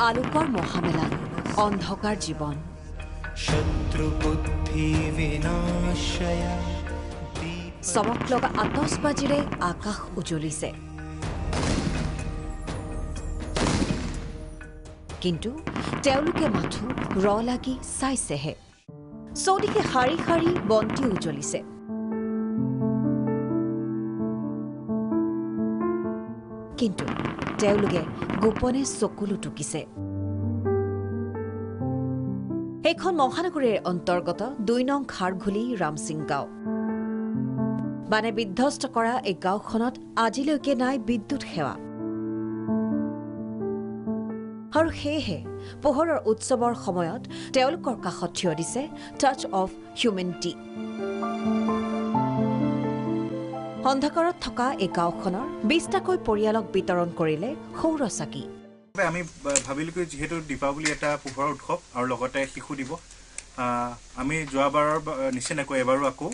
আলোকৰ মহামেলা অন্ধকাৰ জীৱন শত্ৰুবুদ্ধি বিনাশয় চমক লগা আতচবাজিৰে আকাশ উজ্বলিছে কিন্তু তেওঁলোকে মাথো লাগি চাইছেহে চৌদিশে শাৰী শাৰী বন্তি উজ্বলিছে কিন্তু তেওঁলোকে গোপনে চকুলো টুকিছে এইখন মহানগৰীৰ অন্তৰ্গত ২ নং খাৰঘুলি ৰামসিং গাঁও বানে বিধ্বস্ত কৰা এই গাঁওখনত আজিলৈকে নাই বিদ্যুৎ সেৱা আৰু সেয়েহে পোহৰৰ উৎসৱৰ সময়ত তেওঁলোকৰ কাষত থিয় দিছে টাচ অফ হিউমেনিটি অন্ধকাৰত থকা এই গাঁওখনৰ ২০টাকৈ পৰিয়ালক বিতৰণ কৰিলে সৌৰচাকি আমি ভাবিলো কি যেহেতু দীপাৱলী এটা পোহৰৰ উৎসৱ আৰু লগতে শিশু দিব আমি যোৱাবাৰৰ নিচিনাকৈ এবাৰো আকৌ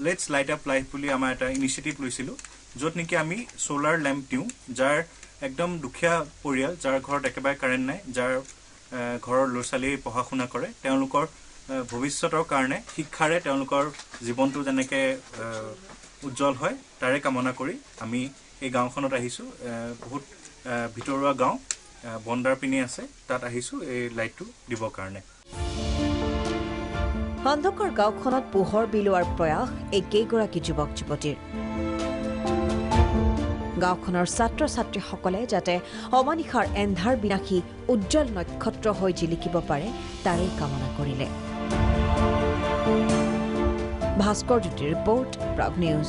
লেটস লাইট আপ লাইফ বুলি আমাৰ এটা ইনিচিয়েটিভ লৈছিলো য'ত নেকি আমি সোলাৰ ল্যাম্প দিওঁ যাৰ একদম দুখীয়া পৰিয়াল যাৰ ঘৰত একেবাৰে কাৰেণ্ট নাই যাৰ ঘৰৰ ল'ৰা-ছোৱালী পঢ়া শুনা কৰে তেওঁলোকৰ ভৱিষ্যতৰ কাৰণে শিক্ষাৰে তেওঁলোকৰ জীৱনটো যেনেকৈ উজ্জ্বল হয় তাৰে কামনা কৰি আমি এই গাঁওখনত আহিছো বহুত ভিতৰুৱা গাঁও বন্দাৰ পিনে আছে তাত আহিছো এই লাইটটো দিবৰ কাৰণে অন্ধকাৰ গাঁওখনত পোহৰ বিলোৱাৰ প্ৰয়াস একেইগৰাকী যুৱক যুৱতীৰ গাঁওখনৰ ছাত্ৰ ছাত্ৰীসকলে যাতে অমানিশাৰ এন্ধাৰ বিনাশী উজ্জ্বল নক্ষত্ৰ হৈ জিলিকিব পাৰে তাৰেই কামনা কৰিলে ভাস্কৰ জ্যোতিৰ ৰিপৰ্ট প্ৰাগ নিউজ